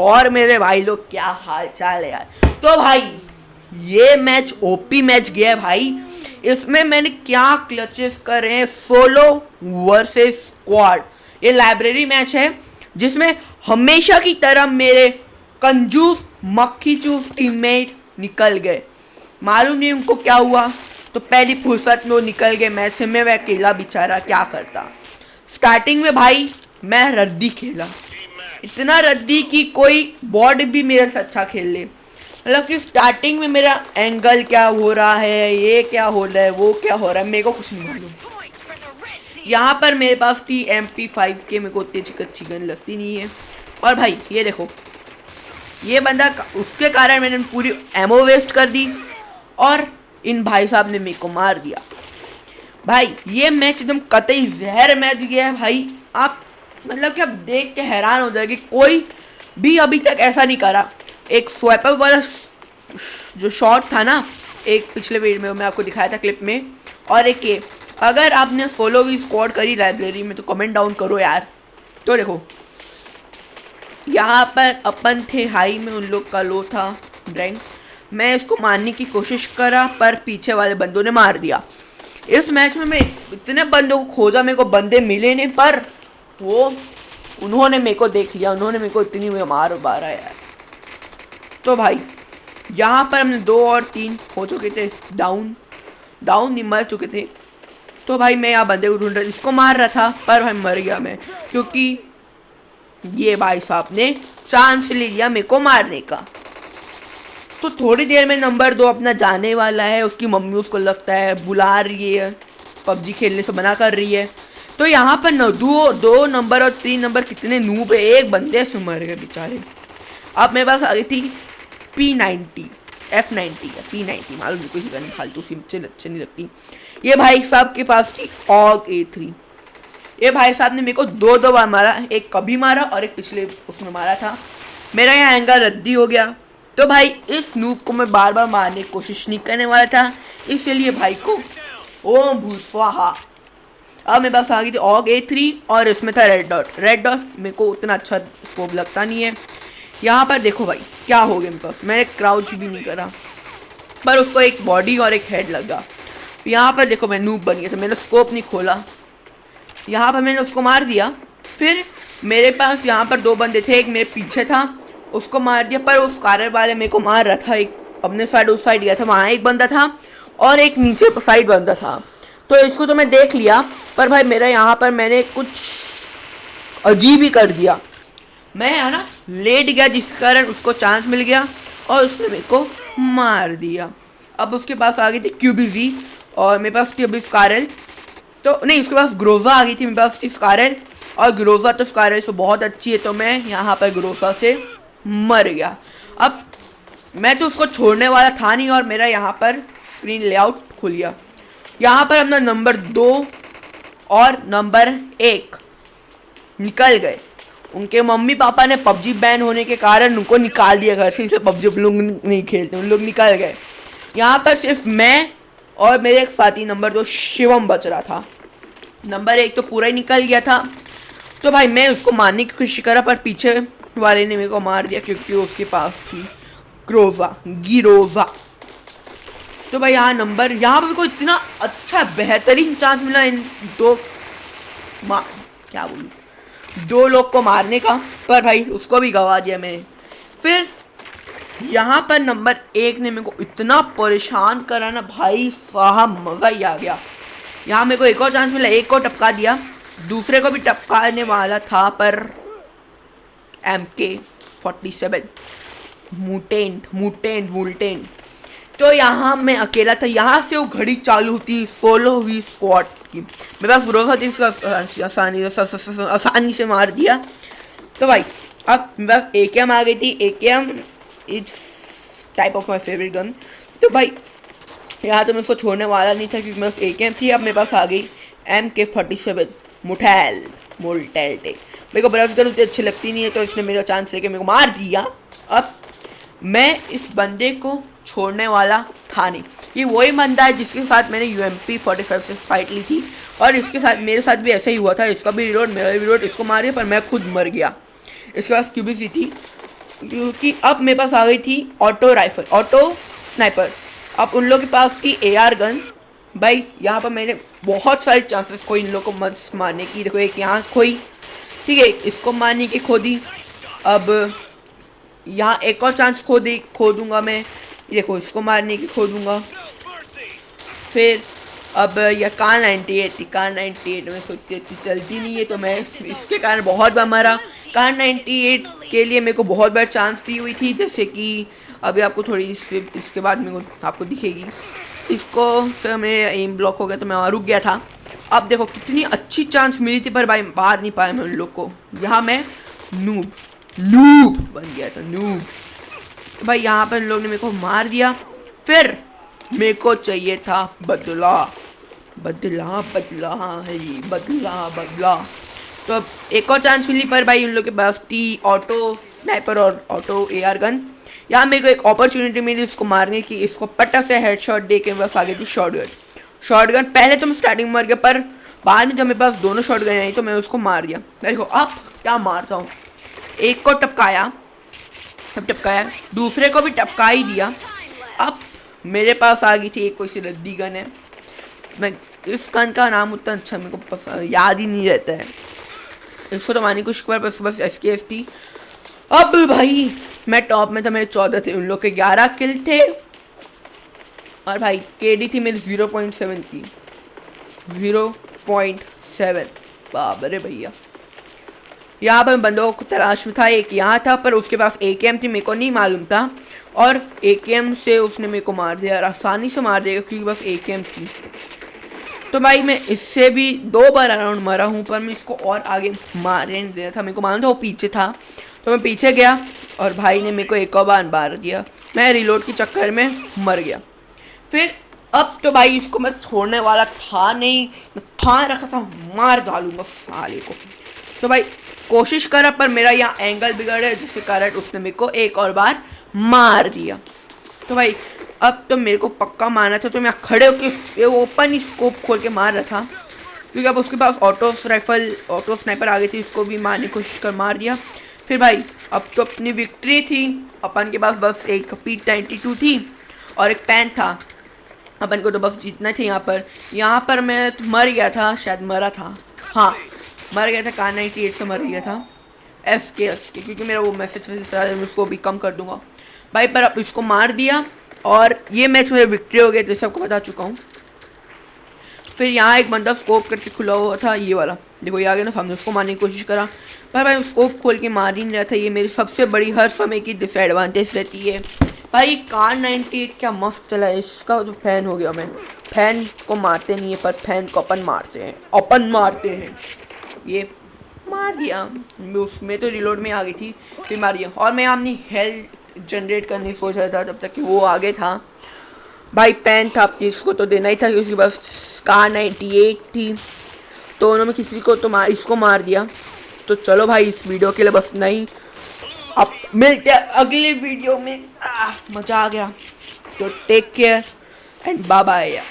और मेरे भाई लोग क्या हाल चाल है यार। तो भाई ये मैच ओपी मैच गया है भाई। इसमें मैंने क्या क्लचेस करे हैं, सोलो वर्सेस स्क्वाड। ये लाइब्रेरी मैच है जिसमें हमेशा की तरह मेरे कंजूस मक्खी चूस टीममेट निकल गए। मालूम नहीं उनको क्या हुआ, तो पहली फुर्सत में वो निकल गए मैच से। मैं अकेला बेचारा क्या करता। स्टार्टिंग में भाई मैं रद्दी खेला, इतना रद्दी कि कोई बॉट भी मेरे से अच्छा खेल ले। मतलब कि स्टार्टिंग में मेरा एंगल क्या हो रहा है, ये क्या हो रहा है, वो क्या हो रहा है, मेरे को कुछ नहीं मालूम। यहाँ पर मेरे पास थी MP5 के, मेरे को उतनी अच्छी गन लगती नहीं है। और भाई ये देखो, ये बंदा, उसके कारण मैंने पूरी एमो वेस्ट कर दी और इन भाई साहब ने मेरे को मार दिया। भाई ये मैच एकदम कतई जहर मैच गया है भाई। आप मतलब कि आप देख के हैरान हो जाएगी, कोई भी अभी तक ऐसा नहीं करा। एक स्वैपर वाला जो शॉट था ना, एक पिछले वीडियो में मैं आपको दिखाया था क्लिप में, और एक ये, अगर आपने सोलो भी स्क्वाड करी लाइब्रेरी में तो कमेंट डाउन करो यार। तो देखो यहाँ पर अपन थे हाई में, उन लोग का लो था रैंक। मैं इसको मारने की कोशिश करा पर पीछे वाले बंदों ने मार दिया। इस मैच में मैं इतने बंदों को खोजा, मेरे को बंदे मिले नहीं, पर वो उन्होंने मेरे को देख लिया, उन्होंने मेरे को इतनी मार मारा यार। तो भाई यहाँ पर हमने 2 और 3 हो चुके थे, डाउन नहीं मर चुके थे। तो भाई मैं यहाँ बंदे को ढूंढ रहा, इसको मार रहा था, पर भाई मर गया मैं, क्योंकि ये भाई साहब ने चांस ले लिया मेरे को मारने का। तो थोड़ी देर में नंबर 2 अपना जाने वाला है। उसकी मम्मी उसको लगता है बुला रही है, पबजी खेलने से मना कर रही है। तो यहाँ पर 2 नंबर और 3 नंबर कितने नूब है, एक बंदे से मर गए बेचारे। अब मेरे पास आ गई थी P90 F90 या P90, मालूम नहीं, कोई गन फालतू सी अच्छी नहीं लगती। ये भाई साहब के पास थी ऑग A3। ये भाई साहब ने मेरे को 2 बार मारा, एक कभी मारा और एक पिछले उसमें मारा था। मेरा यहाँ एंगल रद्दी हो गया। तो भाई इस नूब को मैं बार बार मारने की कोशिश नहीं करने वाला था, इसलिए भाई को ओम भूस्वाहा। अब मेरे पास आ गई थी ऑग A3 और इसमें था रेड डॉट। मेरे को उतना अच्छा स्कोप लगता नहीं है। यहाँ पर देखो भाई क्या हो गया मेरे पास, मैंने क्राउच भी नहीं करा पर उसको एक बॉडी और एक हेड लगा। यहाँ पर देखो मैं नूब बन गया था, मैंने स्कोप नहीं खोला, यहाँ पर मैंने उसको मार दिया। फिर मेरे पास यहाँ पर 2 बंदे थे, एक मेरे पीछे था, उसको मार दिया, पर उस कार वाले मेरे को मार रहा था। एक अपने साइड उस साइड गया था, वहाँ एक बंदा था और एक नीचे साइड बंदा था। तो इसको तो मैं देख लिया, पर भाई मेरा यहाँ पर मैंने कुछ अजीब ही कर दिया। मैं है ना लेट गया, जिस कारण उसको चांस मिल गया और उसने मेरे को मार दिया। अब उसके पास आ गई थी QBZ और मेरे पास थी अभी स्कारल, तो नहीं, उसके पास ग्रोजा आ गई थी, मेरे पास थी स्कारल, और ग्रोजा तो स्कारल से बहुत अच्छी है, तो मैं यहाँ पर ग्रोजा से मर गया। अब मैं तो उसको छोड़ने वाला था नहीं और मेरा यहाँ पर स्क्रीन लेआउट खुल गया। यहाँ पर अपना नंबर 2 और नंबर 1 निकल गए। उनके मम्मी पापा ने पबजी बैन होने के कारण उनको निकाल दिया घर से, इसलिए पबजी लोग नहीं खेलते, उन लोग निकल गए। यहाँ पर सिर्फ मैं और मेरे एक साथी नंबर 2 शिवम बच रहा था। नंबर 1 तो पूरा ही निकल गया था। तो भाई मैं उसको मारने की कोशिश करा, पर पीछे वाले ने मेरे को मार दिया क्योंकि उसके पास थी गिरोजा। तो भाई यहाँ पर मेरे को इतना अच्छा बेहतरीन चांस मिला इन 2 लोग को मारने का, पर भाई उसको भी गवा दिया मैंने। फिर यहाँ पर नंबर 1 ने मेरे को इतना परेशान करा ना भाई साहब, मज़ा ही आ गया। यहाँ मेरे को एक और चांस मिला, एक को टपका दिया, दूसरे को भी टपकाने वाला था, पर MK47 मुटेंट। तो यहाँ मैं अकेला था। यहाँ से वो घड़ी चालू थी सोलो वी स्क्वाड की। मेरे पास भरोसा थी, इसको आसानी से मार दिया। तो भाई अब मेरे पास AKM आ गई थी। AKM it's type of my favourite gun. तो भाई यहाँ तो मैं उसको छोड़ने वाला नहीं था क्योंकि मेरे पास AKM थी। अब मेरे पास आ गई MK47 मोल्टेल। मेरे को ब्रश गन उतनी अच्छी लगती नहीं है, तो इसने मेरा चांस लेके मेरे को मार दिया। अब मैं इस बंदे को छोड़ने वाला था नहीं। ये वही बंदा है जिसके साथ मैंने UMP45 से फाइट ली थी, और इसके साथ मेरे साथ भी ऐसा ही हुआ था। इसका भी रिलोड, मेरा भी रिलोड, इसको मारे पर मैं खुद मर गया। इसके पास QBZ थी, क्योंकि अब मेरे पास आ गई थी ऑटो राइफल, ऑटो स्नाइपर। अब उन लोगों के पास थी AR गन। भाई यहाँ पर मैंने बहुत सारे चांसेस खोई इन लोगों को मत मारने की। देखो एक यहाँ खोई, ठीक है, इसको मारने की खो दी। अब यहाँ एक और चांस खो दूंगा मैं, देखो इसको मारने की खो दूंगा। फिर अब यह कार 98 थी, कार 98 में सोचती इतनी चलती नहीं है, तो मैं इसके कारण बहुत बार मरा। कार 98 के लिए मेरे को बहुत बार चांस दी हुई थी, जैसे कि अभी आपको थोड़ी इसके बाद मेरे को आपको दिखेगी। इसको फिर मैं एम ब्लॉक हो गया तो मैं वहाँ रुक गया था। अब देखो कितनी अच्छी चांस मिली थी, पर भाई मार नहीं पाया मैं उन लोग को। यहाँ मैं नूब बन गया था, नूब। तो भाई यहाँ पर इन लोग ने मेरे को मार दिया। फिर मेरे को चाहिए था बदला है ये, बदला। तो अब एक और चांस मिली, पर भाई उन लोग के पास थी ऑटो स्नाइपर और ऑटो AR गन। यहाँ मेरे को एक अपॉर्चुनिटी मिली इसको मारने की। इसको पट्टा से हेडशॉट दे के बस आगे थी शॉटगन। पहले तो मैं स्टार्टिंग में मर गया, पर बाद में जब मेरे पास दोनों शॉटगन आई तो मैं उसको मार दिया। देखो अब क्या मारता हूँ, एक को टपकाया, दूसरे को भी टपका ही दिया। अब मेरे पास आ गई थी एक कोई सी रद्दी गन है। मैं इस गन का नाम उतना अच्छा मेरे को याद ही नहीं रहता है। इसको तो मारने की कोशिश पर बस SKS थी। अब भाई मैं टॉप में था, मेरे 14 थे, उन लोग के 11 किल थे। और भाई KD थी मेरी 0.7 की, 0.7। बाबरे भैया, यहाँ पर बंदों को तलाश में था। एक यहाँ था, पर उसके पास AKM थी, मेरे को नहीं मालूम था, और AKM से उसने मेरे को मार दिया, आसानी से मार देगा क्योंकि बस AKM थी। तो भाई मैं इससे भी 2 बार अराउंड मरा हूँ, पर मैं इसको और आगे मारने नहीं देना था। मेरे को मालूम था वो पीछे था, तो मैं पीछे गया और भाई ने मेरे को एक और बार मार दिया। मैं रिलोड के चक्कर में मर गया। फिर अब तो भाई इसको मैं छोड़ने वाला था नहीं, मैं ठान रखा था मार डालूंगा साले को। तो भाई कोशिश करा, पर मेरा यहाँ एंगल बिगड़े, जिसके कारण उसने मेरे को एक और बार मार दिया। तो भाई अब तो मेरे को पक्का मारना था, तो मैं खड़े होकर ओपन ही स्कोप खोल के मार रहा था, क्योंकि अब उसके पास ऑटो स्नाइपर आ गई थी, उसको भी मारने की कोशिश कर मार दिया। फिर भाई अब तो अपनी विक्ट्री थी, अपन के पास बस एक P92 थी और एक पैन था, अपन को तो बस जीतना था। यहाँ पर मैं मर गया था, शायद मरा था, हाँ मर गया था, कार 98 से मर गया था SKS के, क्योंकि मेरा वो मैसेज मैं उसको भी कम कर दूंगा भाई। पर अब इसको मार दिया और ये मैच मेरा विक्ट्री हो गया, जैसे आपको बता चुका हूँ। फिर यहाँ एक बंदा स्कोप करके खुला हुआ था, ये वाला देखो, ये आ गया ना, हमने उसको मारने की कोशिश करा, पर भाई स्कोप खोल के मार ही नहीं रहा था। ये मेरी सबसे बड़ी हर समय की डिसएडवांटेज रहती है। भाई कार 98 क्या मस्त चला है, इसका तो फैन हो गया मैं। फैन को मारते नहीं है, पर फैन को अपन मारते हैं। ये मार दिया, उसमें तो रिलोड में आ गई थी, फिर मार दिया। और मैं अपनी हेल्थ जनरेट करने की सोच रहा था, जब तक कि वो आगे था। भाई पैन था, इसको तो देना ही था, क्योंकि बस कार 98 थी, तो उन्होंने किसी को तो इसको मार दिया। तो चलो भाई इस वीडियो के लिए बस नहीं, अब मिलते हैं अगले वीडियो में। मज़ा आ गया, तो take care and bye bye.